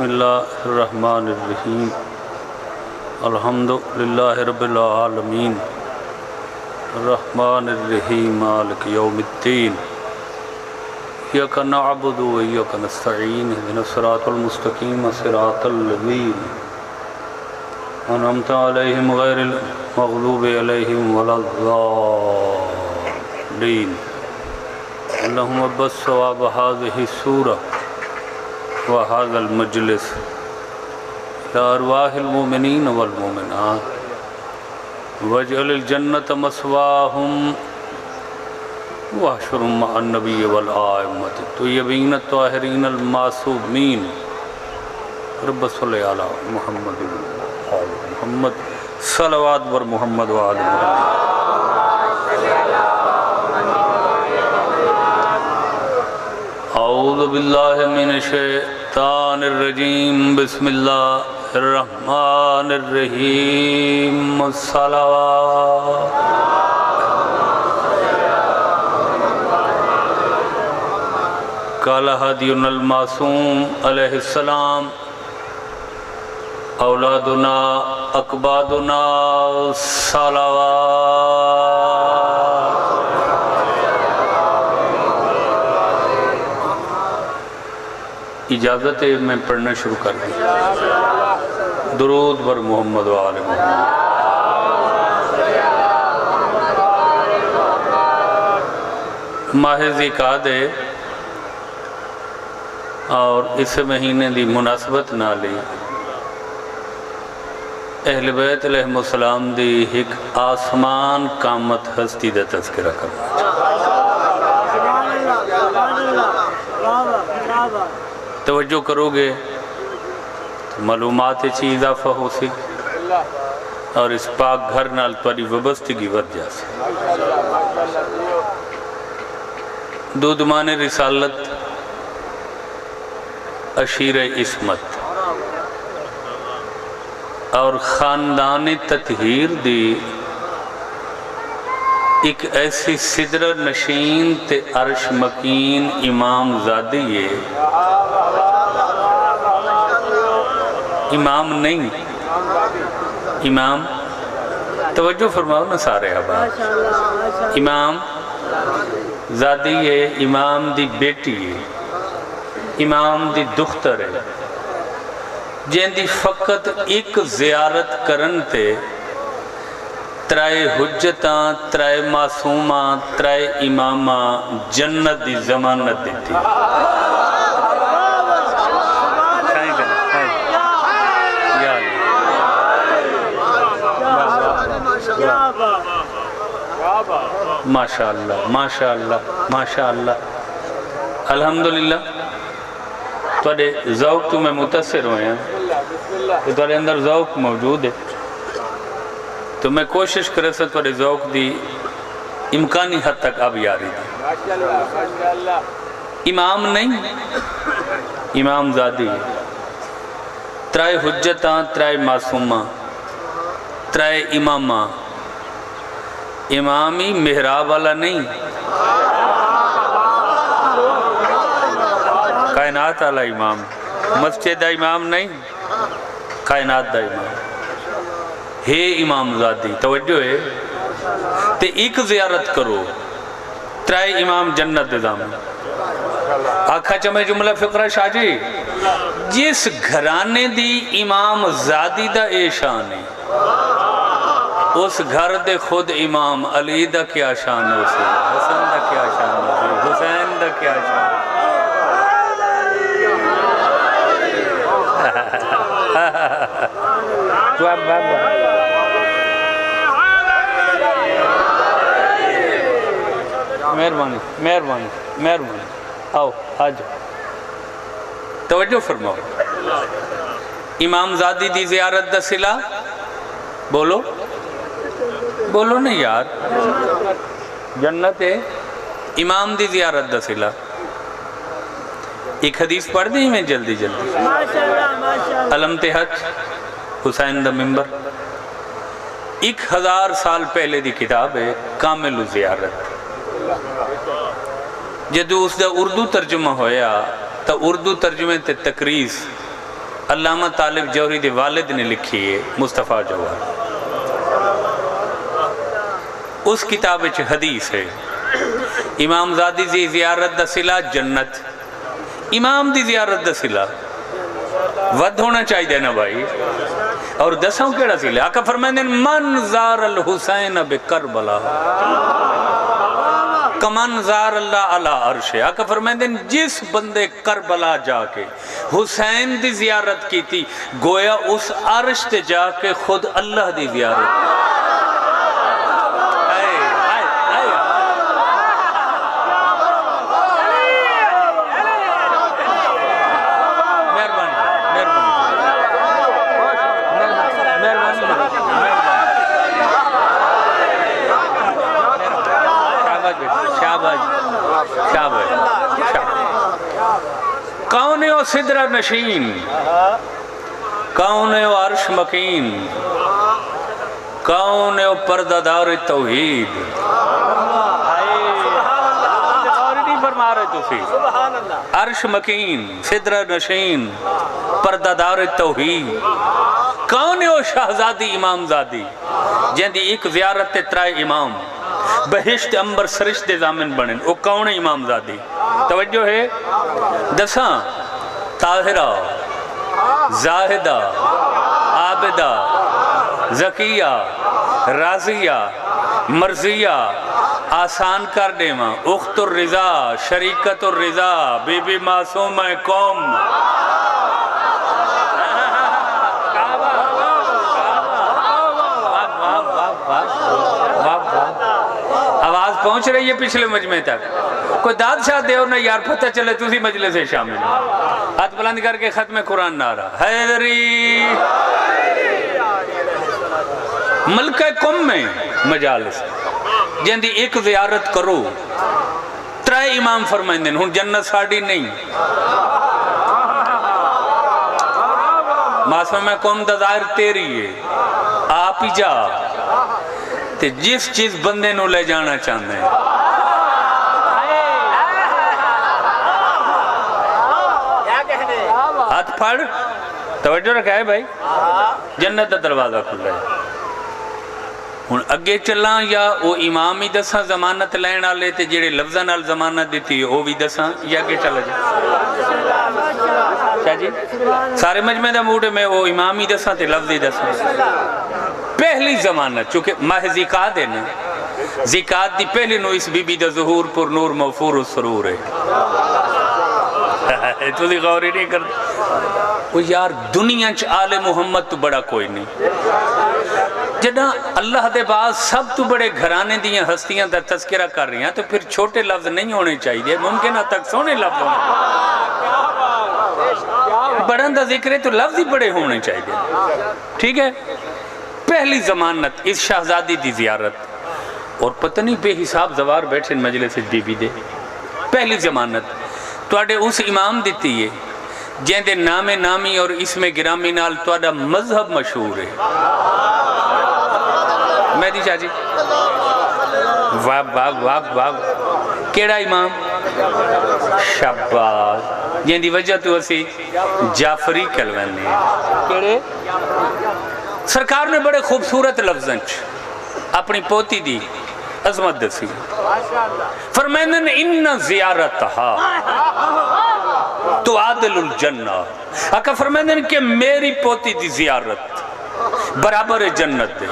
بسم اللہ الرحمن الرحیم الحمد للہ رب العالمین الرحمن الرحیم مالک یوم الدین ایاک نعبد و ایاک نستعین اہدنا الصراط المستقیم صراط الذین انعمت علیہم غیر المغضوب علیہم ولا الضالین اللہم بس ثواب هذه السورة وهذا المجلس إلى أرواح المؤمنين والمؤمنات واجعل الجنة مثواهم واحشرهم مع النبي والآئمة الطيبين الطاهرين المعصومين رب صل على محمد وآل محمد صلوات بر محمد وآل محمد. اعوذ باللہ من الشیطان الرجیم بسم اللہ الرحمن الرحیم الصلوات. قال ہادینا المعصوم علیہ السلام اولادنا اکبادنا صلوات. اجازت ہے میں پڑھنا شروع کر دوں. درود بر محمد و آل محمد. ماہ ذیقعدہ ہے اور اس مہینے دی مناسبت نالی اہل بیت علیہ السلام دی ایک آسمان قامت ہستی دا تذکرہ کرنا. توجہ کرو گے تو معلومات چیز اضافہ ہو سی اور اس پاک گھر نال تاری وبستگی ود جا سی. دودمان رسالت اشیر عصمت اور خاندان تطہیر دی ایک ایسی صدر نشین تے عرش مکین امام زادی ہے. امام نہیں امام توجہ فرماؤ نا سارے آباد. امام زادی ہے، امام دی بیٹی ہے، امام دی دختر ہے جن دی فقط ایک زیارت کرن تے ترائے حجتاں، ترائے معصوماں، ترائے اماماں جنت دی ضمانت دیتی. ماشاءاللہ ماشاءاللہ ماشاءاللہ الحمدللہ. تھوڑے ذوق تو میں متاثر ہوئے ہیں کہ تھوڑے اندر ذوق موجود ہے تو میں کوشش کرے سے تھوڑے ذوق دی امکانی حد تک اب یاری دی. امام نہیں امام زادی ترائے حجتاں، ترائے معصوماں، ترائے اماماں. امامی محراب والا نہیں، کائنات والا امام. مسجد دا امام نہیں، کائنات دا امام ہے. امام زادی توجہ ہے تے ایک زیارت کرو ترائے امام جنت دے دامن. آکھا چمیں جملہ فقرہ شاہ جی جس گھرانے دی امام زادی دا ایشان ہے اس گھر دے خود امام علی دا کیا شان ہو سی، حسن دا کیا شان ہو سی، حسین دا کیا شان. مہربانی مہربانی مہربانی. آؤ آج توجہ فرماؤ. امام زادی دی زیارت دا صلہ بولو بولو نہیں یار. جنت ہے امام دی زیارت دا صلہ. ایک حدیث پڑھ دی میں جلدی جلدی. علم حج حسین دا ممبر 1000 سال پہلے دی کتاب ہے کامل زیارت. جدو اس دا اردو ترجمہ ہویا تو اردو ترجمے تے تقریز علامہ طالب جوہری دے والد نے لکھی ہے مصطفیٰ جوہر. اس کتاب وچ حدیث ہے امام زادی دی زیارت دا صلہ جنت. امام دی زیارت دا صلہ ود ہونا چاہیے نا بھائی. اور دسوں کیڑا صلہ؟ آقا فرمائیں من زار الحسین بکربلا کمن زار اللہ علی عرش. آقا فرمائیں جس بندے کربلا جا کے حسین دی زیارت کی تھی گویا اس عرش تے جا کے خود اللہ دی زیارت. کون ہے وہ صدرہ نشین، کون ہے وہ عرش مکین، کون ہے وہ پردہ دار توحید. فرما رہے تو سی عرش مکین، صدرہ نشین، پردہ دار توحید. کون ہے وہ شہزادی امام زادی جن دی ایک زیارت ترائے امام بہشت امبر سرشت دے زامن بنن. وہ کون ہے امام زادی؟ توجہ ہے دساں طاہرہ، زاہدہ، عابدہ، زکیہ، راضیہ، مرضیہ، آسان کر دے ماں، اخت الرضا، شریکت الرضا، بی بی معصومہ قوم. آواز پہنچ رہی ہے پچھلے مجمع تک؟ کوئی داد شاہ دے اور نہ یار پتہ چلے تُسی مجلس سے شامل. ہاتھ بلند کر کے ختم قرآن نعرہ حیدری. ملکہ قم میں مجالس جن دی ایک زیارت کرو ترائے امام فرمائیں دن. ہن جنت ساڑی نہیں، معصوم قوم دا ظاہر تیری ہے. آپ ہی جا تے جس چیز بندے نو لے جانا چاہتے ہیں. ہاتھ پھڑ توجہ رکھا ہے بھائی. جنت دا دروازہ کھل رہا ہے. ہن اگے چلاں یا او امام ہی دساں ضمانت لین والے تے جڑے لفظاں نال ضمانت دیتی او بھی دساں یا اگے چلا جا؟ کیا جی سارے مجمع دا موڈ میں وہ امام ہی دساں تے لفظ ہی دساں. پہلی ضمانت چونکہ ماہ زکات ہے نا، زکات دی پہلی نو اس بی بی دا ظہور پر نور موفور و سرور ہے. تو دی غوری نہیں کرتا. وہ یار دنیا چ آل محمد تو بڑا کوئی نہیں. جدہ اللہ دے بعد سب تو بڑے گھرانے دیاں ہستیاں دا تذکرہ کر رہی ہیں تو پھر چھوٹے لفظ نہیں ہونے چاہیے، ممکن ہے تک سونے لفظ ہونے. بڑھن دا ذکر ہے تو لفظ ہی بڑے ہونے چاہیے. ٹھیک ہے. پہلی ضمانت اس شہزادی دی زیارت. اور پتہ نہیں بے حساب زوار بیٹھے مجلس بی بی دے. پہلی ضمانت توڑے اس امام دیتی ہے جن دے نام نامی اور اسم گرامی نال توڑا مذہب مشہور ہے. مہدی شاہ جی واہ واہ واہ واہ. کیڑا امام؟ شاباش. جن دی وجہ تو اسی جعفری کلوانی ہے. کیڑے؟ سرکار نے بڑے خوبصورت لفظاں اپنی پوتی دی عظمت دسی. فرمائن ان زیارتہا تعادل الجنہ. آقا فرمائن کہ میری پوتی دی زیارت برابر جنت دے،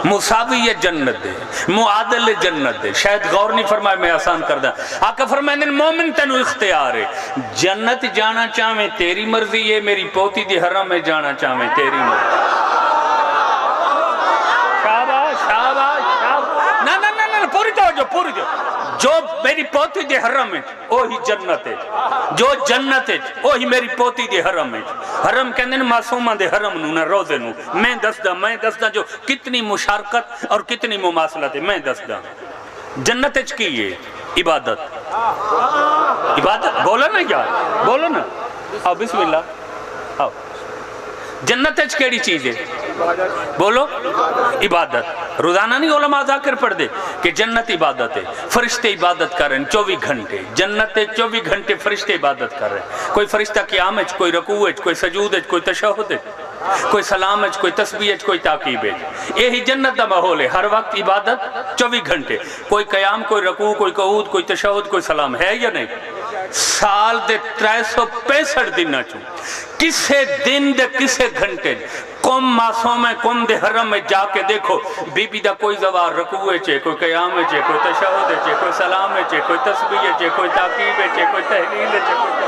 مساوی جنت دے، معادل جنت دے. شاید غور نہیں فرمائے میں آسان کر دا. آقا فرمائن مومن تنو اختیار ہے. جنت جانا چاہویں تیری مرضی ہے، میری پوتی دی حرم میں جانا چاہویں تیری مرضی. پوری توجہ پوری جو جو میری پوتی دے حرم ہے وہی جنت ہے، جو جنت ہے وہی میری پوتی دے حرم ہے. حرم کہندے ہیں معصومہ دے حرم نو نہ روزے نو. میں دسدا جو کتنی مشارکت اور کتنی مماثلت ہے. میں دسدا جنت اچ کی ہے عبادت. عبادت بولو نا یار بولو نا. آؤ بسم اللہ. آؤ. جنت اچ کیڑی چیز ہے؟ بولو عبادت روزانہ نہیں علماء ذاکر پڑھ دے کہ جنت عبادت ہے، فرشتے عبادت کر رہے ہیں 24 گھنٹے، جنت 24 گھنٹے فرشتے عبادت کر رہے ہیں. کوئی فرشتہ قیام وچ، کوئی رکوع وچ، کوئی سجود وچ، کوئی تشہد وچ، کوئی سلام وچ، کوئی تسبیح وچ، کوئی تعقیب وچ. یہی جنت دا ماحول ہے، ہر وقت عبادت 24 گھنٹے. کوئی قیام، کوئی رکوع، کوئی قعود، کوئی تشہد، کوئی سلام ہے یا نہیں؟ سال دے 365 دن چوں کسے دن دے کسے گھنٹے قوم معصوم ہے، قوم دے حرم میں جا کے دیکھو بی بی دا کوئی زوار رکوع چے، کوئی قیام چے، کوئی تشہد چے، کوئی سلام چے، کوئی تسبیح چے، کوئی تعقیب چے، کوئی تحلیل چے، کوئی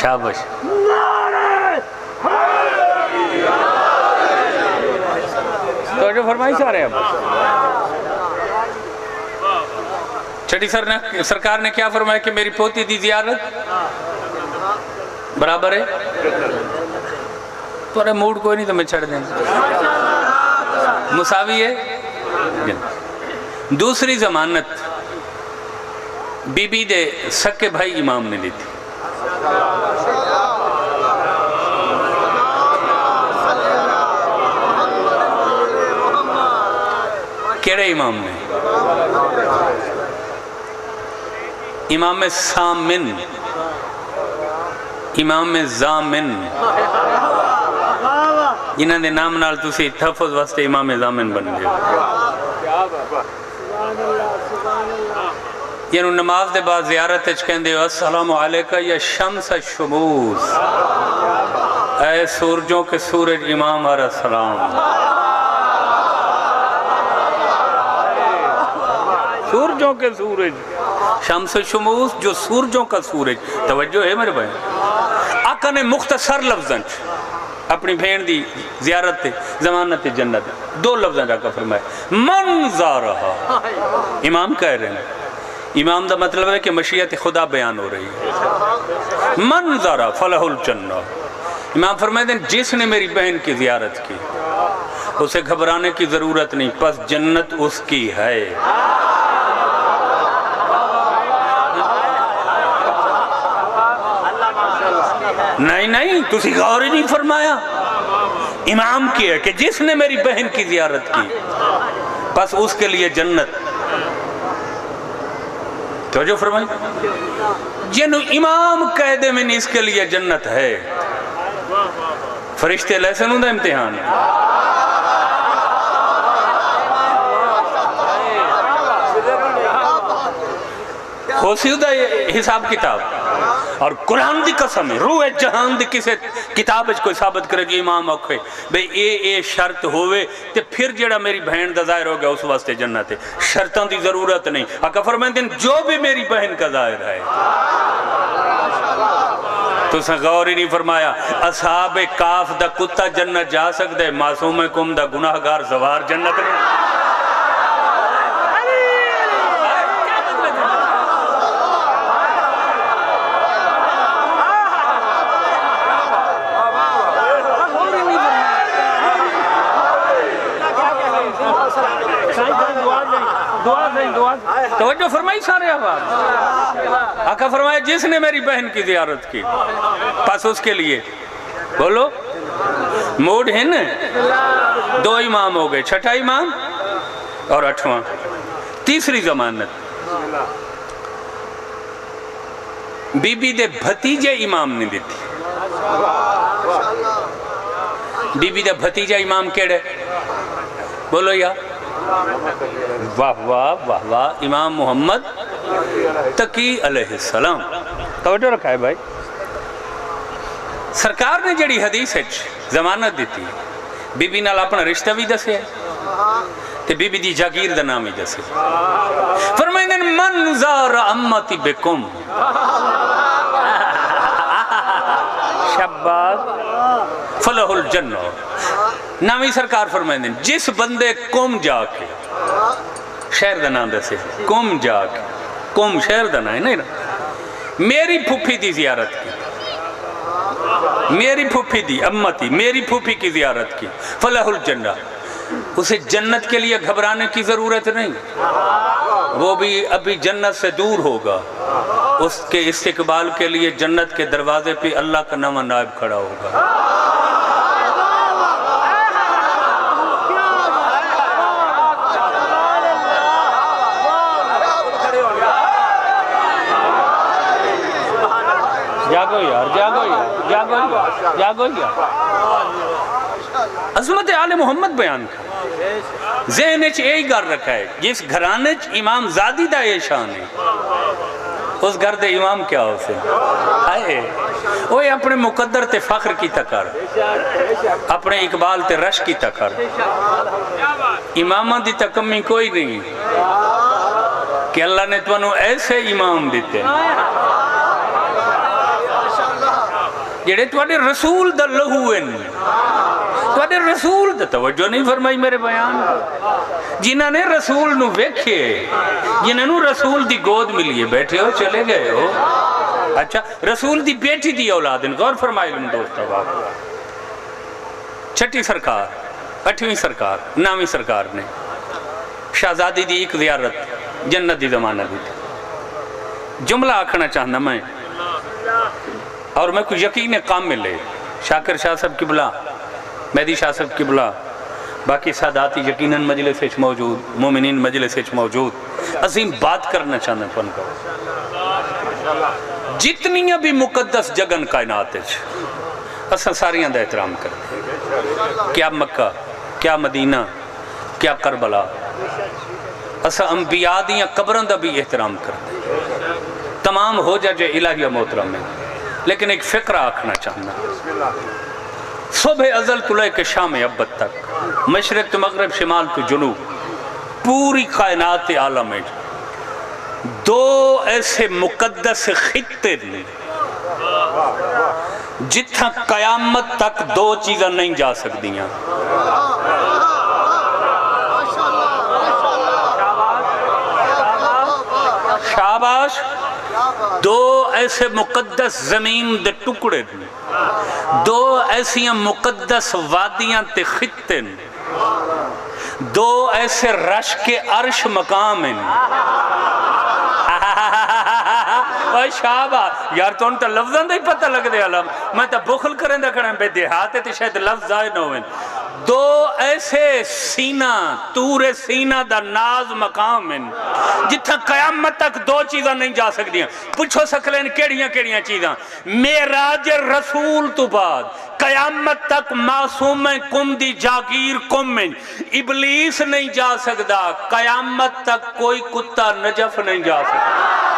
شابش. تو جو فرمائش آ رہے ہیں چھٹی سرکار نے کیا فرمایا کہ میری پوتی دی زیارت برابر ہے. تو موڈ کوئی نہیں تو میں چھڑ دیں مساوی ہے. دوسری ضمانت بی بی دے سکے بھائی امام نے لی تھی. کیڑے امام نے؟ امام سامن، امام زامن، جنہاں دے نام نال تسی تحفظ واسطے امام زامن بن گئے. یعنی نماز دے بعد زیارت اچھ کہندے السلام علیکہ یا شمس الشموس، اے سورجوں کے سورج امام علیہ السلام. سورجوں کے سورج، شمس الشموس جو سورجوں کا سورج. توجہ ہے میرے بھائی. آقا نے مختصر لفظاں اپنی بھین دی زیارت تے ضمانت جنت 2 لفظاں آقا فرمائے من زارہا. امام کہہ رہے ہیں، امام دا مطلب ہے کہ مشیت خدا بیان ہو رہی ہے. من زارہ فلہ الجنہ. امام فرمائے دیں جس نے میری بہن کی زیارت کی اسے گھبرانے کی ضرورت نہیں، پس جنت اس کی ہے. نہیں تسی غور ہی نہیں فرمایا. امام کی ہے کہ جس نے میری بہن کی زیارت کی پس اس کے لیے جنت. توجہ فرمائی. جنو امام کہہ دے میں اس کے لیے جنت ہے. فرشتے لیسن ہوں دا امتحان ہو سی دا حساب کتاب. اور قرآن دی قسم ہے روح جہان دی کسے کتاب اچھ کوئی ثابت کرے جو امام اوکھے بھئی اے شرط ہوئے تے پھر جڑا میری بہن دا ظاہر ہو گیا اس واسطے جنت ہے. شرطان دی ضرورت نہیں. آقا فرمائیں دن جو بھی میری بہن کا ظاہر ہے. تو اس نے غور ہی نہیں فرمایا اصحاب کاف دا کتا جنت جا سکتے، معصوم کم دا گناہگار زوار جنت نہیں. توجہ فرمائی سارے احباب. آقا فرمایا جس نے میری بہن کی زیارت کی پس اس کے لیے بولو موڈ ہے نا. 2 امام ہو گئے، چھٹا امام اور 8واں. تیسری ضمانت بی بی دے بھتیجے امام نے دیتی. بی بی دے بھتیجے امام کیڑے بولو یا واہ واہ واہ واہ امام محمد تقی علیہ السلام. توجہ رکھا ہے بھائی. سرکار نے جڑی حدیث ہے ضمانت دیتی بی بی نال اپنا رشتہ بھی دسے تے بی بی دی جاگیر دا نام ہی دسے. فرمائیں من زار امتی بکم فلہ الجنہ. نامی سرکار فرمائیں جس بندے قوم جا کے شہر دا نام دسے قوم جا کے قوم شہر دا نام ہے نہیں نا میری پھوپھی دی زیارت کی میری پھوپھی دی امتی میری پھوپھی کی زیارت کی فلہ الجنہ اسے جنت کے لیے گھبرانے کی ضرورت نہیں وہ بھی ابھی جنت سے دور ہوگا اس کے استقبال کے لیے جنت کے دروازے پہ اللہ کا نامہ نائب کھڑا ہوگا جاگو یار جاگو یار جاگو یار جاگو یار عظمت آل محمد بیان کر ذہن اچھ یہی گھر رکھا ہے جس گھرانے امام زادی دا یہ شان ہے اس گھر دے امام کیا ہو سے آئے وہ اپنے مقدر تے فخر کی تکر اپنے اقبال تے رش کی تکر امامہ دی تکمی کوئی نہیں کہ اللہ نے تو انہوں ایسے امام دیتے جڑے تواڈے رسول دا لہوئن تواڈے رسول دا توجہ نہیں فرمائی میرے بیان جنہاں نے رسول نو ویکھے جنہاں نو رسول دی گود ملیے بیٹھے ہو چلے گئے ہو اچھا رسول دی بیٹی دی اولادن غور فرمائی لن دوست اب چھٹی سرکار اٹھویں سرکار نامی سرکار نے شہزادی دی ایک زیارت جنت دی زمانہ دی تھی جملہ آکھنا چاہنا میں اور میں کوئی یقین کامل ہے شاکر شاہ صاحب قبلہ مہدی شاہ صاحب قبلہ باقی ساداتی یقیناً مجلس سے موجود مومنین مجلس سے موجود عظیم بات کرنا چاہنا پن کو جتنی بھی مقدس جگن کائنات اساں ساریاں دا احترام کرتے کیا مکہ کیا مدینہ کیا کربلا اساں انبیاء دیاں قبروں دا بھی احترام کرتے تمام ہو جائے الہیہ محترم میں لیکن ایک فقرہ آکھنا چاہنا صبح ازل تو لے کے شام ابد تک مشرق تو مغرب شمال تو جنوب پوری کائنات عالم میں دو ایسے مقدس خطے نے جتھا قیامت تک دو چیزیں نہیں جا سکتیاں شاباش دو ایسے مقدس زمین دے ٹکڑے دو ایسی مقدس وادیاں تے خطے دو ایسے رش کے عرش مقام ہیں شاباش یار تو انتا لفظاں دا ہی پتہ لگ دے علم میں تا بخل کریں دا کریں بے دیہاتے تے شاید لفظ آئے نہ ہوئے دو ایسے سینہ تور سینہ دا ناز مقام ہیں جتھا قیامت تک دو چیزاں نہیں جا سکتی ہیں پوچھو سکلیں کیڑیاں چیزاں معراج رسول تو بعد قیامت تک معصوم کم دی جاگیر کم میں ابلیس نہیں جا سکتا قیامت تک کوئی کتا نجف نہیں جا سکتا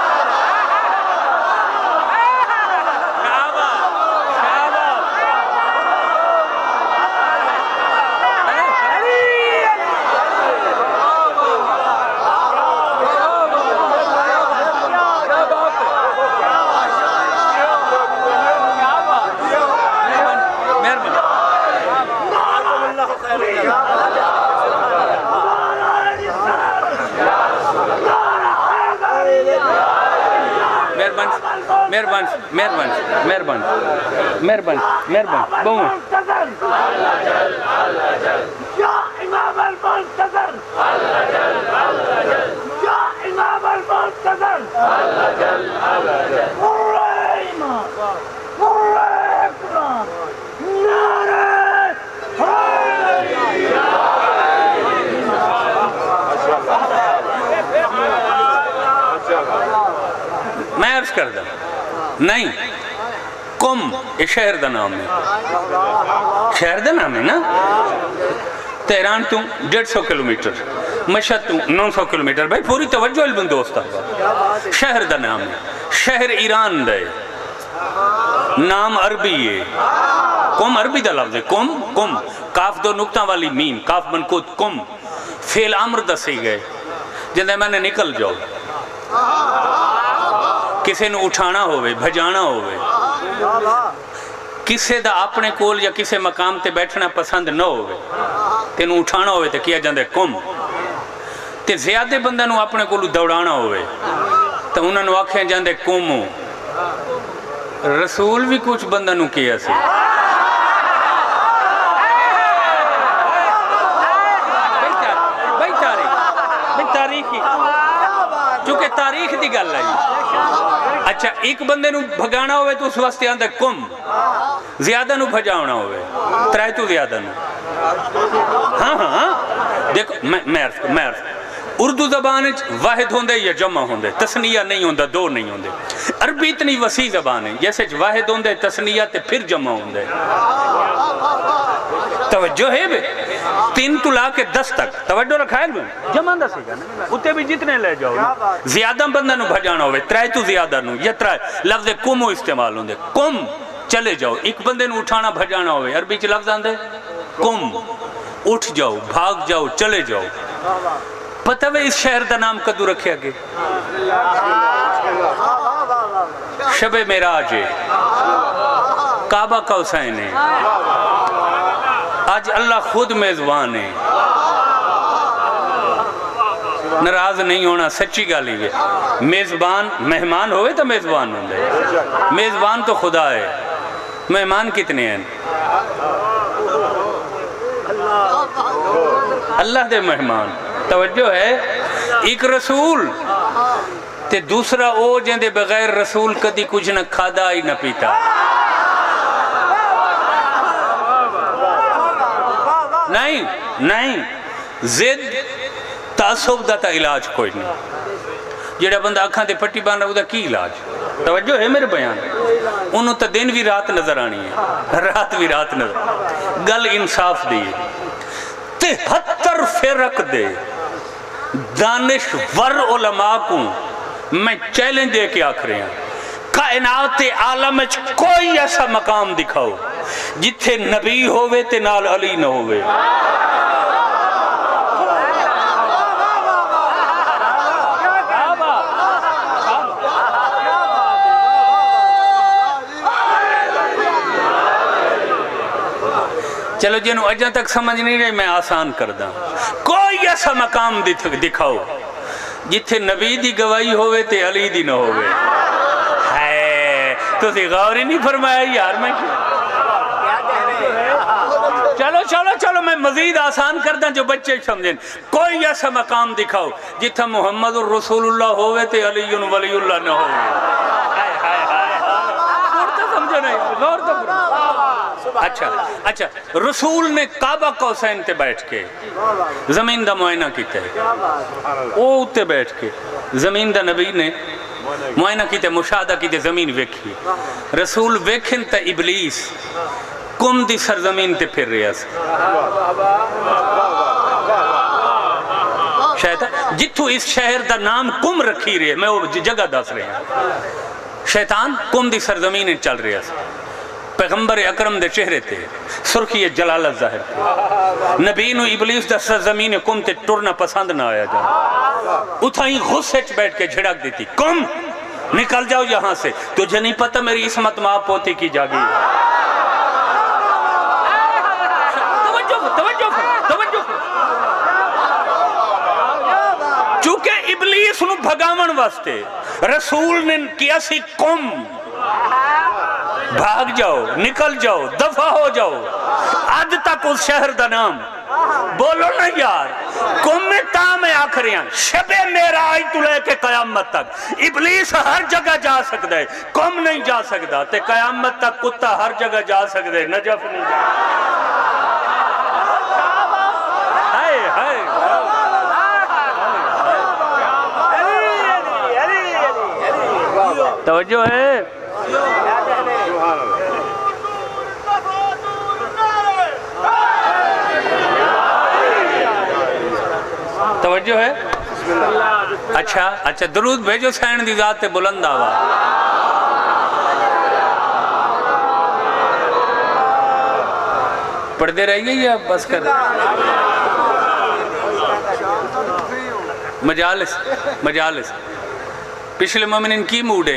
مہربان بہن یا امام المنتظر یا امام المنتظر میں عرض کر دوں نہیں کم یہ شہر دا نام ہے شہر دا نام ہے نا تہران تو 150 کلومیٹر مشہد تو 900 کلومیٹر بھائی پوری توجہ علم دوست آگا شہر دا نام ہے شہر ایران دے نام عربی ہے کم عربی دا لفظ ہے کم کاف دو نکتہ والی میم کاف منکوت کم فعل امر دا سی گئے جندے میں نے نکل جاؤ کسی نے اٹھانا ہوئے بھجانا ہوئے کسے دا اپنے کول یا کسے مقام تے بیٹھنا پسند نہ ہوئے تینوں اٹھانا ہوئے تے کیا جاندے کم تے زیادہ بندہ نو اپنے کولو دوڑانا ہوئے تو انہوں نے آکھیں جاندے کمو رسول بھی کچھ بندہ نو کیا سی بھائی تاریخی چونکہ تاریخ دی گل آئی اچھا ایک بندے نو بھگانا ہوئے تو اس واسطے آندے کم زیادہ نو بھجاونا ہوئے ترائے تو زیادہ نو ہاں دیکھو میں عرض اردو زبان واحد ہوندے یا جمع ہوندے تسنیہ نہیں ہوندہ دو نہیں ہوندے عربی اتنی وسیع زبان ہے جیسے واحد ہوندے تسنیہ تے پھر جمع ہوندے توجہ ہے بے 3 تو لا کے 10 تک توجہ رکھائے میں جمع دا سیگا نا اتے بھی جتنے لے جاؤ زیادہ بندہ نو بھجانا ہوئے ترائے تو زیادہ نو یا ترائے لفظ کمو استعمال ہوندے کم چلے جاؤ ایک بندے نو اٹھانا بھجانا ہوئے عربی چ لفظ آندے کم اٹھ جاؤ بھاگ جاؤ چلے جاؤ پتہ ہے اس شہر دا نام کدو رکھے آگے شب معراج کعبہ کا حسین ہے آج اللہ خود میزبان ہے ناراض نہیں ہونا سچی گالی ہے میزبان مہمان ہوئے تو میزبان ہوں دے میزبان تو خدا ہے مہمان کتنے ہیں اللہ دے مہمان توجہ ہے ایک رسول تے دوسرا او جندے بغیر رسول کدی کچھ نہ کھادا ہی نہ پیتا نہیں زد تعصب دا تا علاج کوئی نہیں جیڑا بندہ آنکھاں تے پٹی بان رہا دا کی علاج توجہ ہے میرے بیان انہوں تا دن بھی رات نظر آنی ہے رات بھی رات نظر گل انصاف دی 73 فرق دے دانشور علماء کو میں چیلنج دے کے آکھ رہے ہیں کائنات عالم کوئی ایسا مقام دکھاؤ جتھے نبی ہوئے تے نال علی نہ ہوئے چلو جنہوں اجا تک سمجھ نہیں رہے میں آسان کردہ کوئی ایسا مقام دکھاؤ جتھے نبی دی گواہی ہوئے تے علی دی نہ ہوئے تو سی غور ہی نہیں فرمایا یار میں چلو میں مزید آسان کردہ جو بچے سمجھیں کوئی ایسا مقام دکھاؤ جتھا محمد الرسول اللہ ہوئے تے علی ولی اللہ نہ ہوئے غور تو سمجھو نہیں غور تو اچھا رسول نے کعبہ کا حسین تے بیٹھ کے زمین دا معائنہ کیتا ہے او تے بیٹھ کے زمین دا نبی نے معائنہ کیتے مشاہدہ کیتے زمین ویکھی رسول ویکھن تا ابلیس کم دی سرزمین تے پھر رہا سی شیطان جتھو اس شہر دا نام کم رکھی رہے میں وہ جگہ دس رہے ہیں شیطان کم دی سرزمین چل رہا سی پیغمبر اکرم دے چہرے تے سرخی جلالت ظاہر تے نبی نو ابلیس دا سرزمین کم تے ٹرنا پسند نہ آیا جا اتھائی غصے چ بیٹھ کے جھڑک دیتی کم نکل جاؤ یہاں سے تجھے نہیں پتہ میری عصمت ماں پوتی کی جاگی توجہ چونکہ ابلیس نو بھگاون واسطے رسول نے کیا سی کم بھاگ جاؤ نکل جاؤ دفع ہو جاؤ آج تک اس شہر دا نام بولو نا یار کم میں تاں میں آخریاں شب معراج تو لے کے قیامت تک ابلیس ہر جگہ جا سکتا ہے کم نہیں جا سکتا تے قیامت تک کتا ہر جگہ جا سکتا ہے نجف نہیں جا توجہ ہے توجہ ہے اچھا درود بھیجو سین دی ذات بلند آوا پڑھتے رہیے یا بس کر مجالس پچھلے مومنین کی موڈ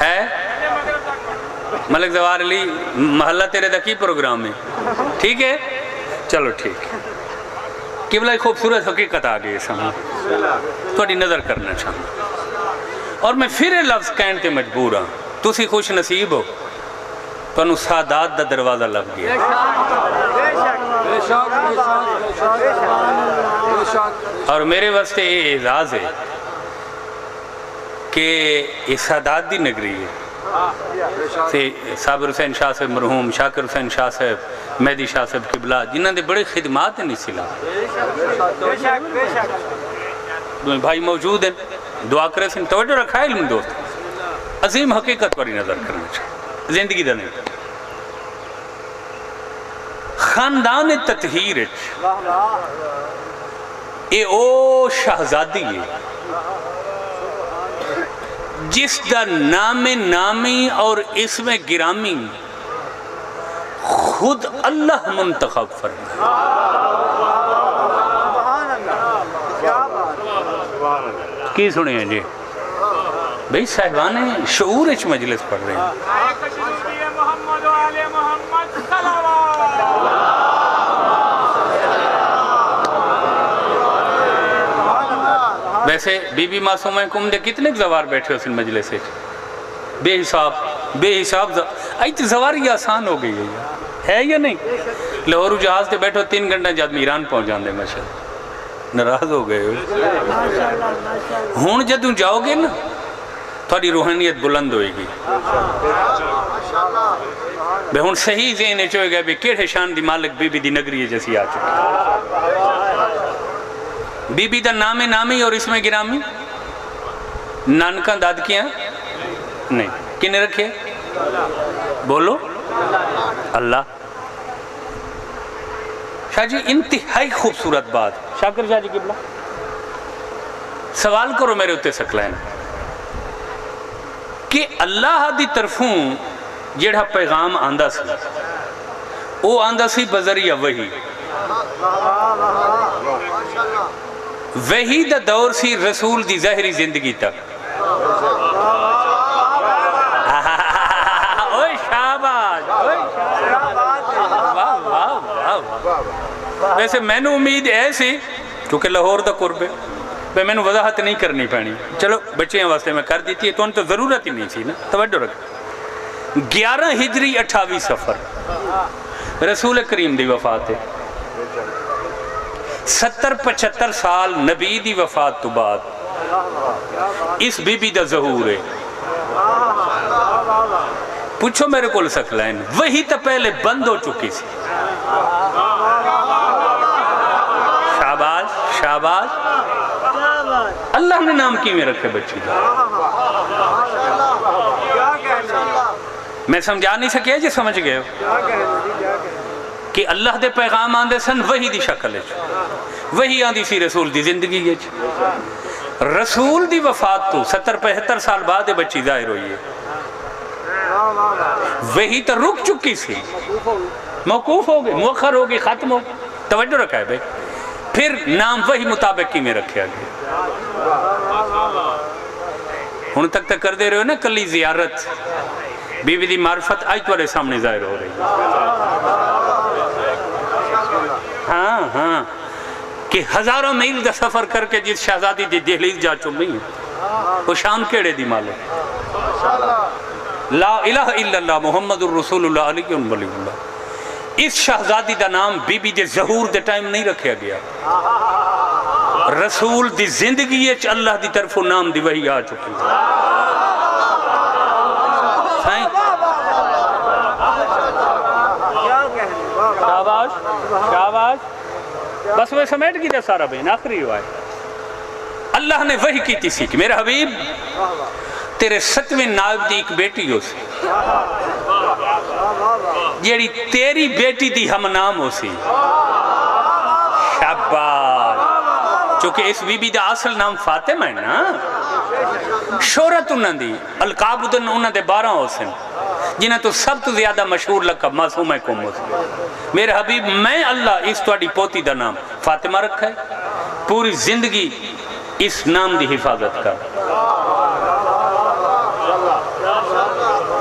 ہے ملک زوار علی محلہ تیرے دا کی پروگرام ہے؟ ٹھیک ہے چلو ٹھیک ہے قبلہ ایک خوبصورت حقیقت آگئی سامنے تھوڑی نظر کرنا چاہوں اور میں پھر یہ لفظ کہنے تے مجبور ہوں تسی خوش نصیب ہو تو سادات دا دروازہ لگ گیا اور میرے واسطے یہ اعزاز ہے کہ یہ سادات دی نگری ہے صابر حسین شاہ صاحب مرحوم شاکر حسین شاہ صاحب مہدی شاہ صاحب قبلہ جنہاں دے بڑے خدمات ہیں اس علاقے بھائی موجود ہیں دعا کرے سن توجہ رکھا ہے علم دوست عظیم حقیقت پر ہی نظر کرنا چاہیے زندگی دا نہیں خاندان تطہیر اے او شہزادی ہے جس دا نام نامی اور اسم گرامی خود اللہ منتخب فرمائے کی سنے ہیں جی بھئی صاحبان شعور اچ مجلس پڑھ رہے ہیں محمد و آل محمد صلوات ویسے بی بی معصومہ کم دے کتنے زوار بیٹھے ہو سن مجلس سے بے حساب ایت زواری آسان ہو گئی ہے یا نہیں لاہور جہاز تے بیٹھو 3 گھنٹہ جب ایران پہنچ جاندے ماشاءاللہ ناراض ہو گئے ہو ہون جدوں جاؤ گے نا تھوڑی روحانیت بلند ہوئے گی بے ہون صحیح ذہن چوئے گئے بے کیڑے شان دی مالک بی بی دی نگری ہے جیسی آ چکی بی بی دا نام نامی اور اس میں گرامی نانکاں دادکیاں نہیں کنے رکھے بولو اللہ شاہ جی انتہائی خوبصورت بات شاکر شاہ جی قبلہ سوال کرو میرے ہوتے سکلائن کہ اللہ دی طرفوں جیڑا پیغام آندہ سی وہ آندہ سی بذریعہ وحی وحی دا دور سی رسول دی ظاہری زندگی تک اوہ شاباش ویسے میں نے امید ایسی کیونکہ لاہور دا قرب ہے میں نے وضاحت نہیں کرنی پانی چلو بچیاں واسطے میں کر دیتی ہے تو ان تو ضرورت ہی نہیں تھی نا توجہ رکھ 11 ہجری 28 سفر رسول کریم دی وفات ہے 70-75 سال نبی دی وفات تو بعد اس بی بی دا ظہور ہے پوچھو میرے کول سکلائن وہی تا پہلے بند ہو چکی سی شاباش شاباش اللہ نے نام کی میں رکھے بچی دا میں سمجھا نہیں سکیا جی سمجھ گئے ہو کہ اللہ دے پیغام آندے سن وہی دی شکل ہے وہی آندی سی رسول دی زندگی ہے رسول دی وفات تو 70-75 سال بعد بچی ظاہر ہوئی ہے وہی تو رک چکی سی موقوف ہو گئی مؤخر ہو گئی ختم ہو گئی توجہ رکھا ہے بھائی پھر نام وہی مطابق کی میں رکھے گیا ہن تک کر دے رہے ہو نا کلی زیارت بی بی دی معرفت آج تمہارے سامنے ظاہر ہو رہی ہاں ہاں کہ ہزاروں میل دا سفر کر کے جس شہزادی دی دہلیز جا چکی ہے وہ شام کیڑے دی مالک لا الہ الا اللہ محمد الرسول اللہ علیہ ولی اللہ اس شہزادی دا نام بی بی دے ظہور دے ٹائم نہیں رکھیا گیا رسول دی زندگی ہے اللہ دی طرف نام دی وہی آ چکی شاباش شاباش بس وہ سمیٹ کی دے سارا بین آخری ہوا ہے اللہ نے وہی کی تھی سی کہ میرا حبیب تیرے 7ویں نائب دی ایک بیٹی ہو سی جیڑی تیری بیٹی دی ہم نام ہو سی شاباش چونکہ اس بی بی دا اصل نام فاطمہ ہے نا شہرت انہاں دی القاب انہاں دے 12 ہو سن جنہیں تو سب تو زیادہ مشہور لقب معصومہ کم ہو سن میرے حبیب میں اللہ اس توڑی پوتی دا نام فاطمہ رکھا ہے پوری زندگی اس نام دی حفاظت کر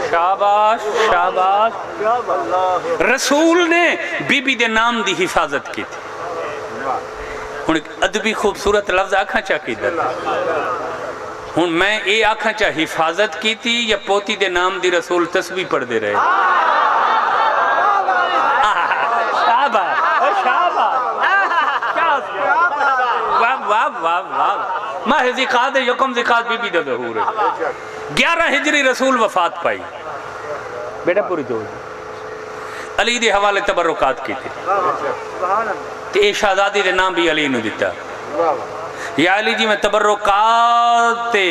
شاباش شاباش شاباش رسول نے بی بی دے نام دی حفاظت کی تھی ہن ایک ادبی خوبصورت لفظ آکھاں چا کی در ہن میں اے آکھاں چا حفاظت کی تھی یا پوتی دے نام دی رسول تسبیح پڑھ دے رہے شاباش شاباش واہ واہ واہ واہ ماہ ذیقعدہ یکم ذیقعدہ بی بی دا ظہور ہے 11 ہجری رسول وفات پائی بیٹا پوری جو علی دے حوالے تبرکات کی تھی تے اے شہزادی دے نام بھی علی نو دیتا یا علی جی میں تبرکات تے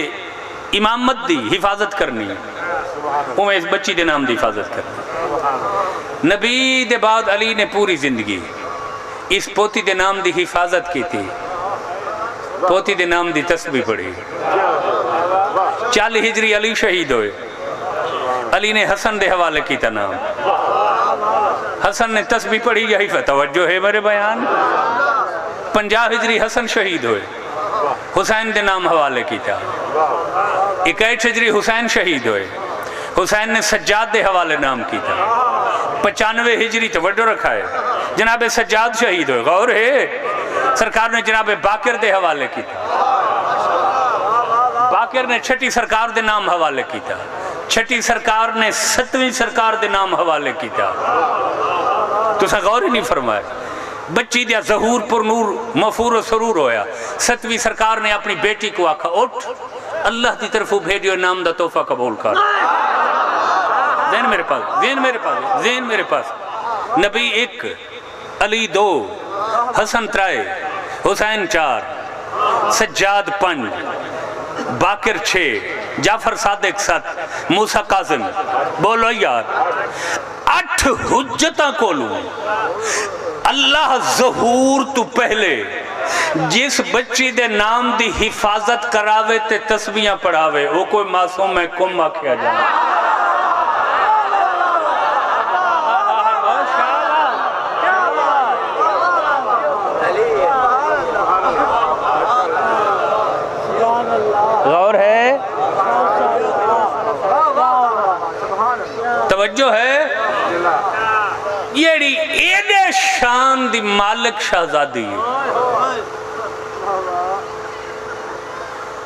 امامت دی حفاظت کرنی وہ میں اس بچی دے نام دی حفاظت کرنی نبی دے بعد علی نے پوری زندگی اس پوتی دے نام دی حفاظت کی تھی پوتی دے نام دی تسبیح پڑھی 40 ہجری علی شہید ہوئے علی نے حسن دے حوالے کی تا نام حسن نے تسبیح پڑھی یہی توجہ ہے میرے بیان 50 ہجری حسن شہید ہوئے حسین دے نام حوالے کی تا 61 ہجری حسین شہید ہوئے حسین نے سجاد دے حوالے نام کی تا 95 ہجری توجہ رکھا ہے جناب سجاد شہید ہوئے غور ہے سرکار نے جناب باقر دے حوالے کی تھا باقر نے چھٹی سرکار دے نام حوالے کی تھا چھٹی سرکار نے 7ویں سرکار دے نام حوالے کی تھا تو سا غور ہی نہیں فرمائے بچی دیا ظہور پر نور مفور و سرور ہویا 7ویں سرکار نے اپنی بیٹی کو آکھا اٹھ اللہ دی طرف بھیجو نام دا تحفہ قبول کر ذہن میرے پاس ذہن میرے پاس نبی 1 علی 2 حسن 3 حسین 4 سجاد 5 باقر 6 جعفر صادق 7 موسیٰ قاسم بولو یار 8 حجتاں کو لوں اللہ ظہور تو پہلے جس بچی دے نام دی حفاظت کراوے تے تسبیحاں پڑھاوے وہ کوئی معصوم میں کم آکھیا جائے غور ہے توجہ ہے یہ ایڈے شان دی مالک شہزادی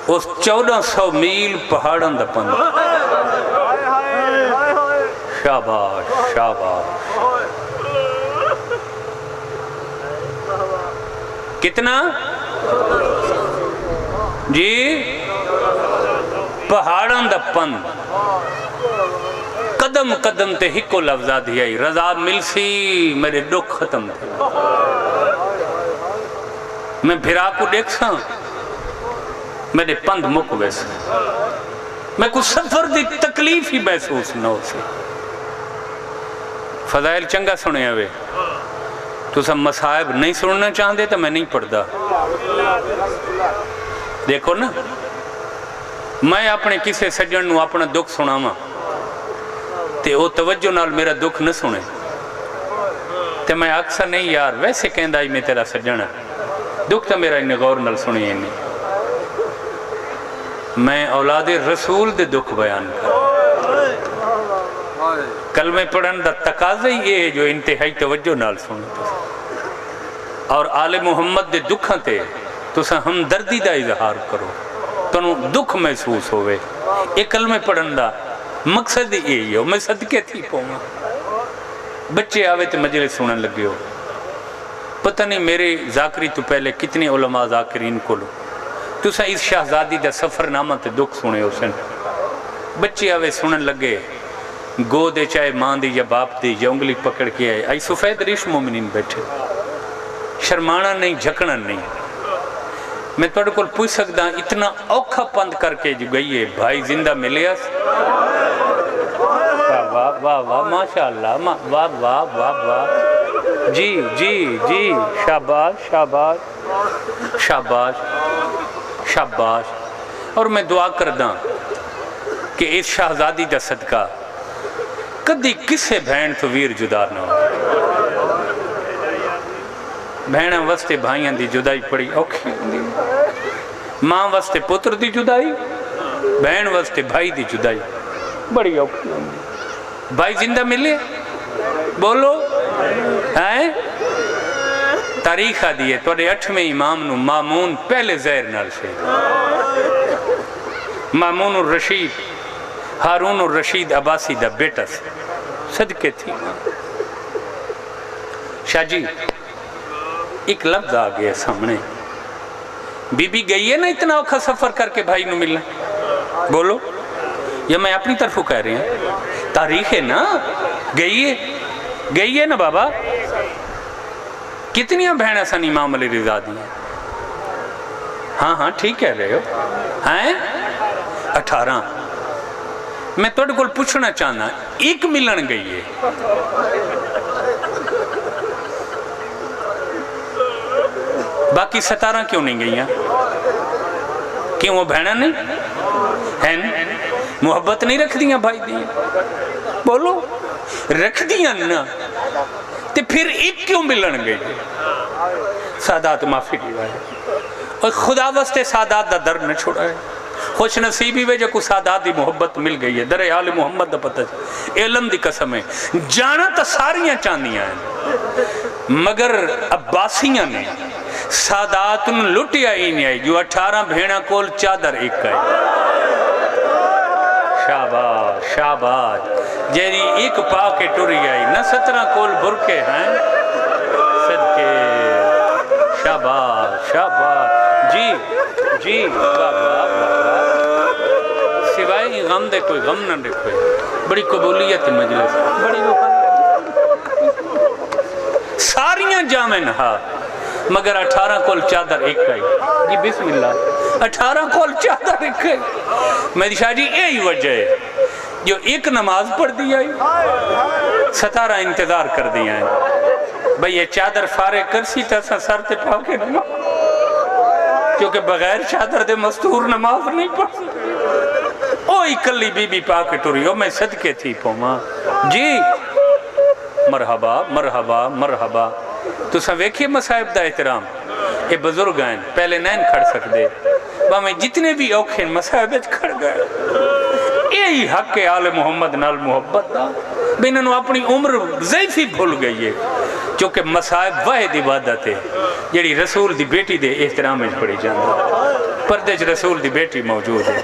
اس 1400 میل پہاڑاں دا پند شاباش شاباش کتنا جی پہاڑاں دا پند قدم قدم تے ہکو لفظہ دیا ہی رضا مل سی میرے دکھ ختم تھے میں بھرا کو دیکھ ساں میرے پند مک ویسے میں کچھ سفر دی تکلیف ہی محسوس نہ ہو سی فضائل چنگا سنے ہوئے تو سب مصائب نہیں سننا چاہتے تو میں نہیں پڑھتا دیکھو نا میں اپنے کسے سجن نو اپنا دکھ سنا ماں تے او توجہ نال میرا دکھ نہ سنے تے میں اکثر نہیں یار ویسے کہندہ ہی میں تیرا سجن ہے دکھ تا میرا انہیں غور نال سنی انہیں میں اولاد رسول دے دکھ بیان کر کلمہ پڑھن دا تقاضہ ہی یہ ہے جو انتہائی توجہ نال سنے اور آل محمد دے دکھاں تے تو سا ہمدردی دا اظہار کرو تو دکھ محسوس ہوئے ایک کلمہ پڑھن دا مقصد یہی ہو میں صدقے تھی پہنگا بچے آوے تے مجلس سنن لگے ہو پتہ نہیں میرے ذاکری تو پہلے کتنے علماء ذاکرین کو لو تو سا اس شہزادی دا سفر نامہ تے دکھ سنے ہو سن بچے آوے سنن لگے گو دے چاہے ماں دی یا باپ دی یا انگلی پکڑ کے آئے آئی سفید ریش مومنین بیٹھے شرمانا نہیں جھکنا نہیں میں توڑے کل پوچھ سکتا ہوں اتنا اوکھا پند کر کے جو گئی ہے بھائی زندہ ملے اس واہ واہ واہ ماشاءاللہ واہ واہ واہ واہ جی جی جی شاباش شاباش شاباش شاباش اور میں دعا کردہ کہ اس شہزادی دا صدقہ کدی کسے بہن تو ویر جدا نہ ہو بہنہ وستے بھائیاں دی جدائی پڑی اوکھی دی ماں وستے پتر دی جدائی بہن وستے بھائی دی جدائی بڑی اوکھی دی بھائی زندہ ملے بولو ہیں تاریخ آدھی ہے توڑے 8ویں امام نو مامون پہلے زہر نال شہید مامون الرشید ہارون الرشید عباسی دا بیٹا سے صدقے تھی شاہ جی ایک لفظ آگیا سامنے بی بی گئی ہے نا اتنا اوکھا سفر کر کے بھائی نو ملنا بولو یا میں اپنی طرف کہہ رہے ہیں تاریخ ہے نا گئی ہے نا بابا کتنی بہنیں سن امام علی رضا دی ہیں ہاں ٹھیک کہہ رہے ہو ہیں 18 میں توڑے کو پوچھنا چاہنا ایک ملن گئی ہے باقی 17 کیوں نہیں گئی ہیں کیوں وہ بہنیں نہیں ہیں محبت نہیں رکھ دیا بھائی دیا بولو رکھ دیا نا تے پھر ایک کیوں ملن گئی سادات معافی کی ہے اور خدا واسطے سادات دا در نہ چھوڑا ہے خوش نصیبی وے جو کو سادات دی محبت مل گئی ہے در آل محمد دا پتہ علم دی قسم ہے جانا تا ساریاں چاندیاں ہیں مگر عباسیاں نے سادات ان لٹیا ہی نہیں آئی جو 18 بھیڑا کول چادر ایک آئی شاباش شاباش جیری ایک پا کے ٹوری آئی نہ 17 کول برکے ہیں صدقے شاباش شاباش جی سوائے غم دے کوئی غم نہ دیکھو بڑی قبولیت مجلس بڑی ساریاں جامع نہا مگر 18 کول چادر ایک آئی جی بسم اللہ 18 کول چادر ایک آئی میری شاہ جی یہی وجہ ہے جو ایک نماز پڑھ دیا ہے 17 انتظار کر دیا ہے بھئی یہ چادر فارغ کرسی تا سر تے پاکے نہ کیونکہ بغیر چادر دے مستور نماز نہیں پڑھ سکتے اوہ اکلی بی بی پاکے ٹوری میں صدقے تھی پوما جی مرحبا مرحبا مرحبا تو سویکھئے مصائب دا احترام یہ بزرگ ہیں پہلے نہیں کھڑ سکتے میں جتنے بھی اوکھیں مصائب کھڑ گئے یہی حق آل محمد نال محبت دا بیننو اپنی عمر ضعیفی بھول گئی ہے چونکہ مصائب واحد عبادت ہے جیڑی رسول دی بیٹی دے احترام میں پڑی جاندہ پردے رسول دی بیٹی موجود ہے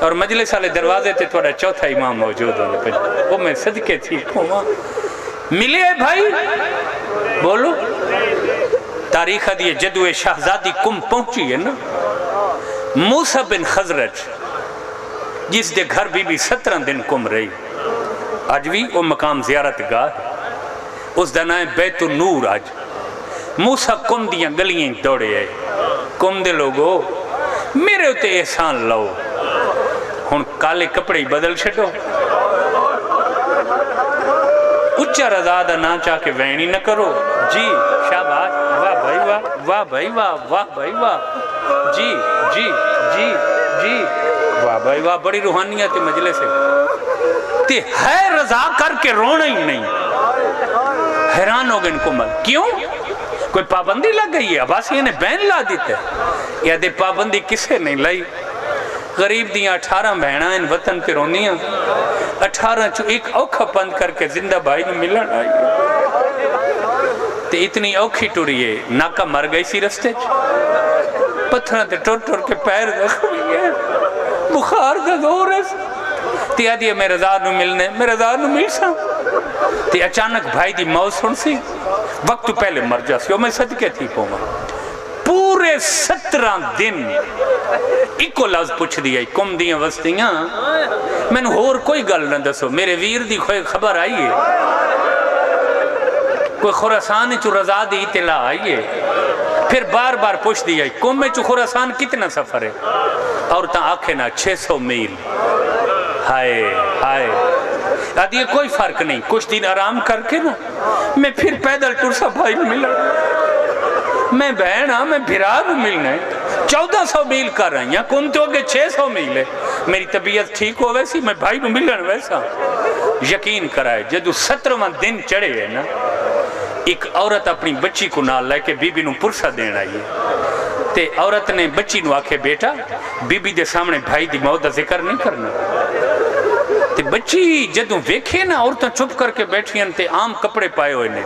اور مجلس والے دروازے تے تھوڑا چوتھا امام موجود ہونے وہ میں صدقے تھی کھوما ملے بھائی بولو تاریخ دیئے جدو شہزادی کم پہنچی ہے نا موسیٰ بن خزرج جس دے گھر بی بی 17 دن کم رہی آج بھی وہ مقام زیارت گاہ ہے اس دنائے بیت النور آج موسیٰ کم دیاں گلیاں دوڑے ہے کم دے لوگو میرے ہوتے احسان لاؤ ہن کالے کپڑے بدل چھٹو اچھا رضا دا نا چاہ کے وینی نہ کرو جی شاباش واہ بھائی واہ واہ بھائی واہ واہ بھائی واہ جی جی جی جی واہ بھائی واہ بڑی روحانیت مجلس ہے تے ہے رضا کر کے رونا ہی نہیں حیران ہو گئے ان کو مل کیوں کوئی پابندی لگ گئی ہے عباسی نے بین لا دیتے یا دے پابندی کسے نہیں لائی غریب دیاں 18 بہناں ان وطن تے رونیاں 18 چو ایک اوکھا پند کر کے زندہ بھائی نے ملن آئی تے اتنی اوکھی ٹوری ہے ناکہ مر گئی سی رستے پتھران تے ٹور ٹور کے پیر دکھوئی ہے بخار دا دور ہے تے آدھی میں رضا نو ملنے میں رضا نو مل سا تے اچانک بھائی دی موت سن سی وقت تو پہلے مر جا سی میں صدقے تھی پوما پورے 17 دن ایکو لفظ پوچھ دیا کم دیاں وستیاں میں نے اور کوئی گل نہ دسو میرے ویر دی کوئی خبر آئی ہے کوئی خوراسان چو رضا دی اطلاع آئی ہے پھر بار بار پوچھ دیا کم میں چو خوراسان کتنا سفر ہے اور تا آنکھیں نا 600 میل ہائے ہائے آدھی کوئی فرق نہیں کچھ دن آرام کر کے نا میں پھر پیدل ٹرسا بھائی ملا میں بہن ہاں میں بھرا بھی ملنا ہے 1400 میل کر رہا ہیں یا کم تو کہ 600 میل ہے میری طبیعت ٹھیک ہو ویسی میں بھائی بھی ملن ویسا یقین کرائے جدو 17واں دن چڑھے ہے نا ایک عورت اپنی بچی کو نال لے کے بی بی نو پرسا دین آئی ہے تے عورت نے بچی نو آکھے بیٹا بی بی دے سامنے بھائی دی موت دا ذکر نہیں کرنا تے بچی جدوں ویکھے نا عورتاں چپ کر کے بیٹھیاں تے عام کپڑے پائے ہوئے نے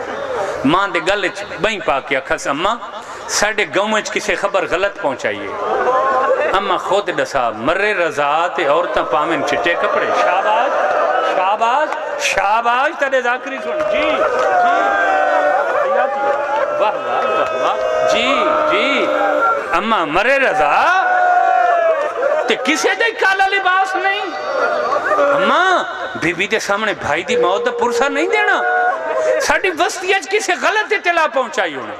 ماں دے گل وچ بہیں پا کے آکھس اماں ساڈے گاؤں وچ کسے خبر غلط پہنچائیے اماں خود دسا مرے رضا تے عورتاں پاویں چٹے کپڑے شاباش شاباش شاباش تیرے ذاکری سن جی واہ واہ واہ واہ جی جی اماں مرے رضا تے کسے دے کالا لباس نہیں اماں بی بی دے سامنے بھائی دی موت دا پرسہ نہیں دینا ساڑی بستی اج کسے غلط اطلاع پہنچائی ہونے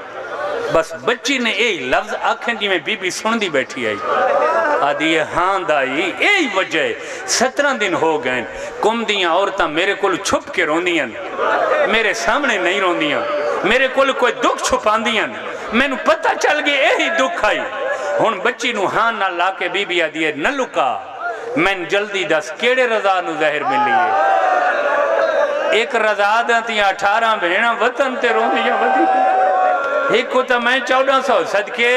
بس بچی نے اے لفظ آنکھیں جی میں بی بی سن دی بیٹھی آئی آدھی ہاں دائی اے وجہ 17 دن ہو گئے کم دیاں عورتاں میرے کول چھپ کے روندیاں میرے سامنے نہیں روندیاں میرے کول کوئی دکھ چھپاندیاں میں نو پتہ چل گئے اے ہی دکھ آئی ہن بچی نو ہاں نہ لا کے بی بی آدھی نہ لکا میں جلدی دس کیڑے رضا نو زہر ملی ہے ایک رضا دا تیاں 18 بہناں وطن تے روندیاں ودی ایک کو تا میں 1400 صدقے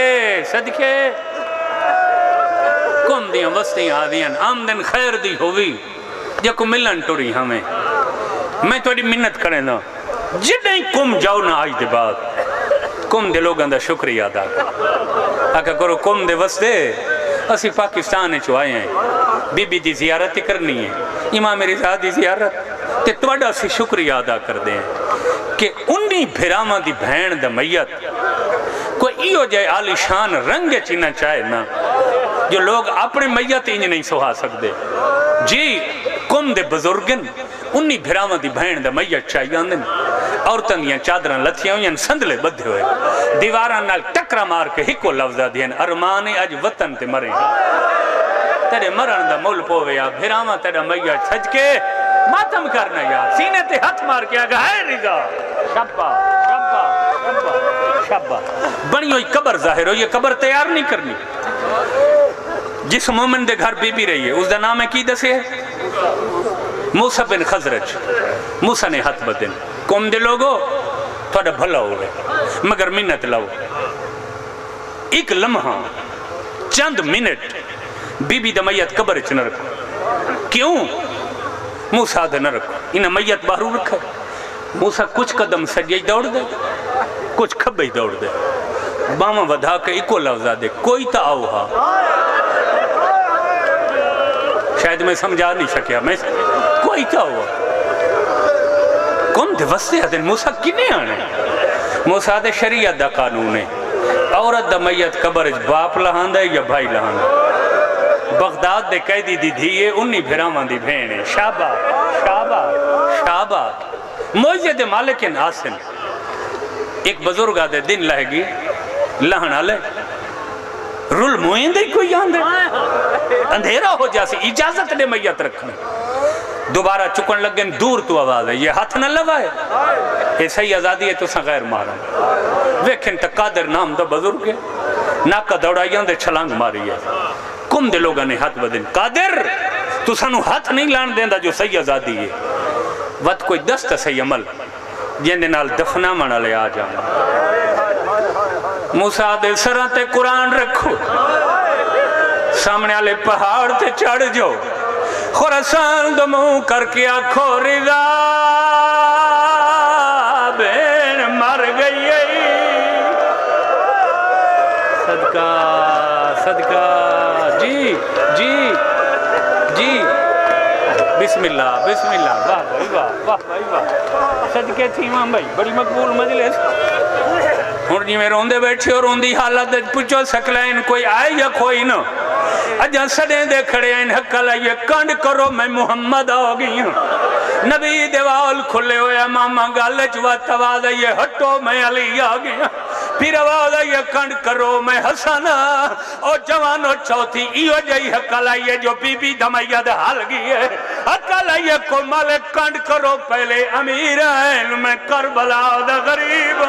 صدقے کم دیاں وستیاں آدیاں آمدن خیر دی ہوئی جا کو ملن ٹوری ہمیں میں توڑی منت کریں نا جنہیں کم جاؤ نہ آج دے بعد کم دے لوگاں دا شکریہ ادا کر آکا کرو کم دے وستے اسی پاکستان چو آئے ہیں بی بی دی زیارت کرنی ہے امام رضا دی زیارت تے توڑا سی شکریہ ادا کر دیں کہ انہی بھرامہ دی بھین دا میت کوئی ایو جائے عالی شان رنگ چینا چاہے نا جو لوگ اپنے میت انج نہیں سہا سکتے جی کم دے بزرگن انہی بھرامہ دی بھین دا میت چاہیے آندن عورتن دیاں چادران لتھیاں ہوئیں سندلے بدھے ہوئے دیواران نال ٹکرا مار کے ہکو لفظہ دین ارمانے اج وطن تے مرے تیرے مرن دا مول پوے یا بھرامہ تیرا میت سج کے ماتم کرنا یار سینے تے ہاتھ مار کے آگا ہے رضا شبہ شبہ شبہ شبہ بنی ہوئی قبر ظاہر ہو یہ قبر تیار نہیں کرنی جس مومن دے گھر بی بی رہی ہے اس دا نام ہے کی دسے ہے موسیٰ بن خزرج موسیٰ نے ہاتھ بدن کم دے لوگو تھوڑا بھلا ہوئے مگر منت لاؤ ایک لمحہ چند منٹ بی بی دا میت قبر اچھ نہ رکھو کیوں موسیٰ دا نہ رکھو انہا میت باہرو رکھا موسیٰ کچھ قدم سجیج دوڑ دے کچھ کھبئی دوڑ دے باما ودھا کے ایکو لفظہ دے کوئی تا آؤ ہاں شاید میں سمجھا نہیں سکیا میں کوئی تا ہوا کون دے وستے آدھے موسیٰ کنے آنے موسیٰ دے شریعت دا قانون ہے عورت دا میت قبر اچ باپ لہان دے یا بھائی لہان دے بغداد دے قیدی دی دھیئے انہی بھرامہ دی بھینے شابہ شابہ شابہ موجہ دے مالکن آسن ایک بزرگ آدھے دن لہے گی لہن آلے رول موین دے کوئی آن دے اندھیرا ہو جاسی اجازت دے میت رکھنے دوبارہ چکن لگن دور تو آواز ہے یہ ہاتھ نہ لگائے یہ صحیح آزادی ہے تو سا غیر مارا ویکھن تا قادر نام دا بزرگ ہے ناکہ دوڑائیاں دے چھلانگ ماری ہے کم دے لوگاں نے ہاتھ بدن قادر تو سانو ہاتھ نہیں لان دیندہ جو صحیح آزادی ہے وقت کوئی دست صحیح عمل جن دے نال دفنا مانا لے آ جانا موسیٰ دے سرہ تے قرآن رکھو سامنے آلے پہاڑ تے چڑھ جو خورسان دموں کر کے آنکھو رضا بین مر گئی صدقہ صدقہ جی جی جی بسم اللہ واہ بھائی واہ بھائی واہ صدقے تھی ماں بھائی بڑی مقبول مجلس ہون جی میں روندے بیٹھے اور روندی حالت پچھو سکلائن کوئی آئے یا کوئی نہ اجھا سڑیں دے کھڑے ہیں حق لائیے کنڈ کرو میں محمد آ گئی ہوں نبی دیوال کھلے ہویا ماما گالچ وقت آواز آئیے ہٹو میں علی آ گئی ہوں پھر آواز آئیے کنڈ کرو میں حسنہ اور جوانو چوتھی ایو جائی حق لائیے جو بی بی دمائیہ دے حال گئی ہے حق لائیے کو مالک کنڈ کرو پہلے امیر ہیں میں کربلا دا غریب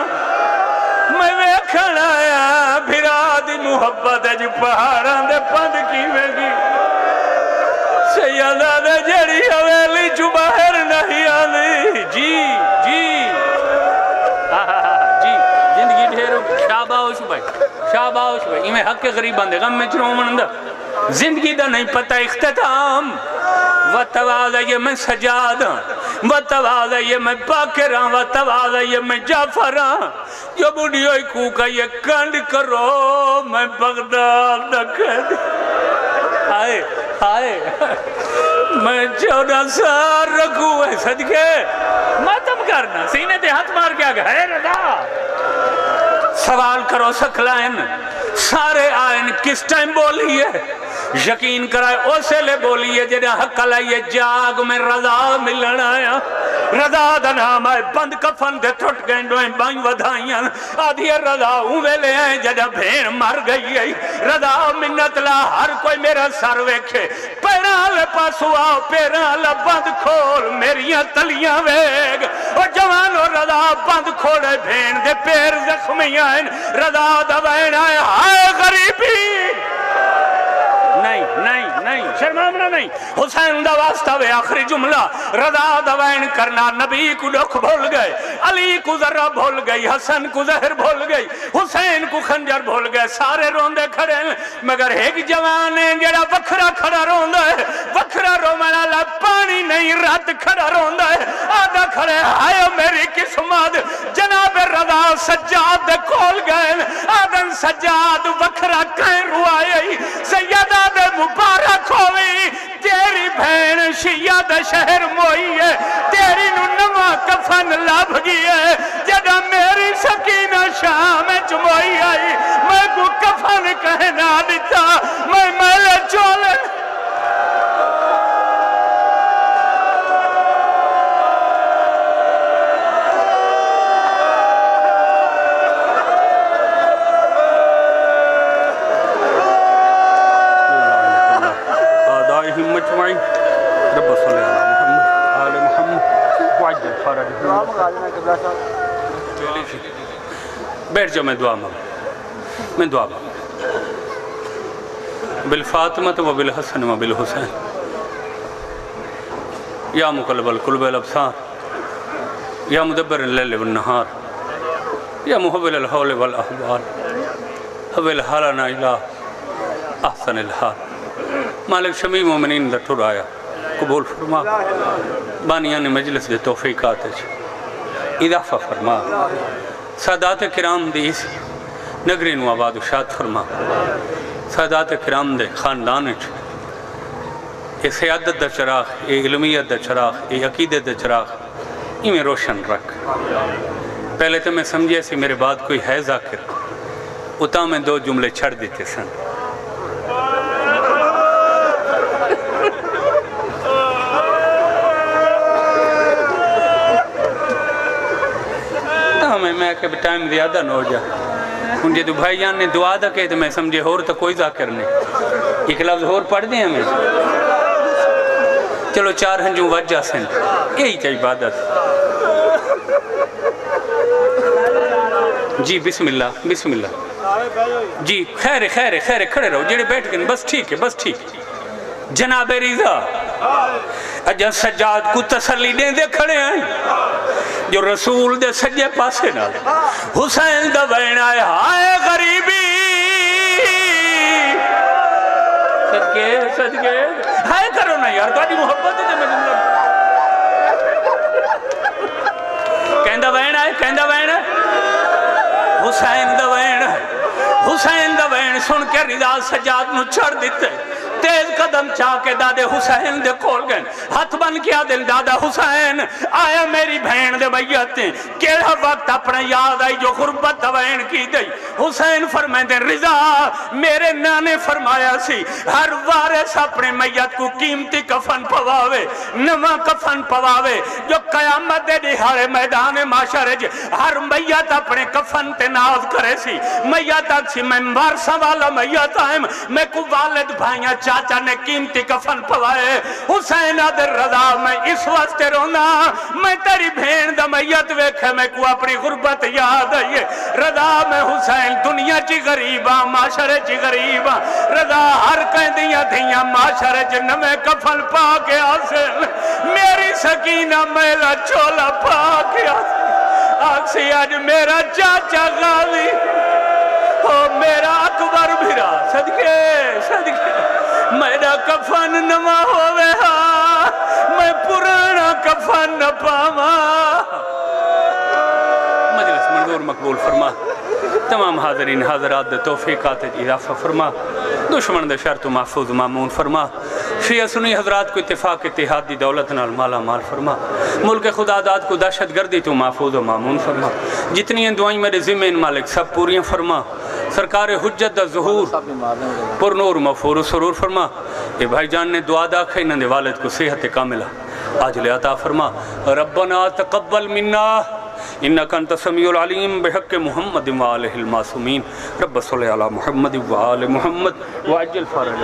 میں ویکھن آیا بھرا دی محبت ہے جو پہاڑاں دے پند کی ویگی سیدہ دے جڑی حویلی جو باہر نہیں آلی جی جی جی زندگی ڈھیرو شاباش بھائی شاباش بھائی یہ میں حق کے غریب بندے غم میں چنو منندہ زندگی دا نہیں پتہ اختتام وتواضع میں سجاد ہاں، وتواضع میں باقر ہاں، وتواضع میں جعفر ہاں، جو بڑی ہوئی کوکا یہ کنڈ کرو میں بغداد نہ کہہ آئے آئے میں 14 سال رکھوں ہے صدقے ماتم کرنا سینے دے ہاتھ مار کے آگا ہے رضا سوال کرو سکلائن سارے آئین کس ٹائم بولی ہے یقین کرائے اسے لے بولی ہے جنہا حق لائیے جاگ میں رضا ملن آیا رضا دا نام آئے بند کفن دے ٹھٹ گئیں ڈوئیں بائیں ودھائیاں آدھی رضا اوے لے آئیں جنہا بھین مر گئی ہے رضا منت لا ہر کوئی میرا سر ویکھے پیران لے پاسو آؤ پیران لے بند کھول میریاں تلیاں ویگ اور جوانو رضا بند کھولے بھین دے پیر زخمی آئیں رضا دا بین آئے ہائے غریبی نہیں شرمامنا نہیں حسین دا واسطہ وے آخری جملہ رضا دوائن کرنا نبی کو دکھ بھول گئے علی کو ذرہ بھول گئی حسن کو زہر بھول گئی حسین کو خنجر بھول گئے سارے روندے کھڑے ہیں مگر ایک جوان ہے جڑا وکھرا کھڑا روندا ہے وکھرا رومنا لا پانی نہیں رات کھڑا روندا ہے آدھا کھڑے آئے میری قسمت جناب رضا سجاد دے کھول گئے آدھن سجاد وکھرا کہیں روائے سیدہ دے مبارک ہوئی تیری بہن شیعہ دے شہر موئی ہے تیری نما کفن لب گئی ہے جدہ میری سکینہ شام چموئی آئی میں کو کفن کہنا دیتا میں میلے چولے مجمعی رب صلی اللہ محمد آل محمد وعجل فرج بیٹھ جاؤ میں دعا مانگ بالفاطمت و بالحسن و بالحسین یا مقلب القلوب الابصار یا مدبر اللیل والنہار یا محول الحول والاحوال حول حالنا الہ احسن الحال مالک شمیع مومنین دا ٹھر آیا قبول فرما بانیان مجلس دے توفیقات اضافہ فرما سادات کرام دیس نگرین و آباد و شاد فرما سادات کرام دے خاندان اے سیادت دا چراغ اے علمیت دا چراغ اے عقیدت دا چراغ میں روشن رکھ پہلے تو میں سمجھے سی میرے بعد کوئی ہے ذاکر اتا میں 2 جملے چھڑ دیتے سن میں کہ ٹائم زیادہ نہ ہو جا ان جدو بھائی جان نے دعا دا کہے تو میں سمجھے ہور تو کوئی ذاکر نہیں ایک لفظ ہور پڑھ دیں ہمیں چلو 4 ہنجوں وجہ سن یہی چاہی عبادت جی بسم اللہ جی خیر کھڑے رہو جڑے بیٹھ گئے بس ٹھیک ہے جناب رضا اجا سجاد کو تسلی دے کھڑے ہیں جو رسول دے سجے پاسے نہ حسین دا بین آئے ہائے غریبی صدقے ہائے کرو نا یار تو آجی محبت ہے میں جملہ کہندہ بین آئے حسین دا بین سن کے رضا سجاد نو چھڑ دیتے تیز قدم چاہ کے دادے حسین دے کھول گئے ہاتھ بن کیا دل دادا حسین آیا میری بہن دے بیعتیں کیڑا وقت اپنا یاد آئی جو غربت دوائن کی دی حسین فرمائے دے رضا میرے نانے فرمایا سی ہر وارث اپنے میت کو قیمتی کفن پواوے نما کفن پواوے جو قیامت دے دہارے میدان معاشرے ہر میت اپنے کفن تے ناز کرے سی میت اکسی میں وارثہ والا میت آئیم میں کو والد بھائیاں چاچا نے قیمتی کفن پوائے حسین آدر رضا میں اس وقت رونا میں تیری بھین دا میت ویکھے میں کو اپنی غربت یاد آئیے رضا میں حسین دنیا چی غریبا معاشرے چی غریبا رضا ہر کہندیاں دھیاں معاشرے چی نمے کفن پا کے آسل میری سکینہ میلا چولا پا کے آسل آکسی آج میرا چاچا غازی میرا اکبر بھیرا صدقے میرا کفن نما ہوئے ہاں جان نہ پاوا مجلس منظور مقبول فرما تمام حاضرین حاضرات دے توفیقات اضافہ فرما دشمن دے شر تو محفوظ مامون فرما شیعہ سنی حضرات کو اتفاق اتحادی دولت نال مالا مال فرما ملک خدا داد کو دہشت گردی تو محفوظ و مامون فرما جتنی دعائیں میرے ذمہ مالک سب پوریاں فرما سرکار حجت دا ظہور پر نور مغفور و سرور فرما اے بھائی جان نے دعا دا کھائی نندے والد کو صحت کاملہ عاجل عطا فرما ربنا تقبل منا انکا انت سمیع العلیم بحق محمد وآلہ المعصومین رب صلی علی محمد وآل محمد وعجل فرج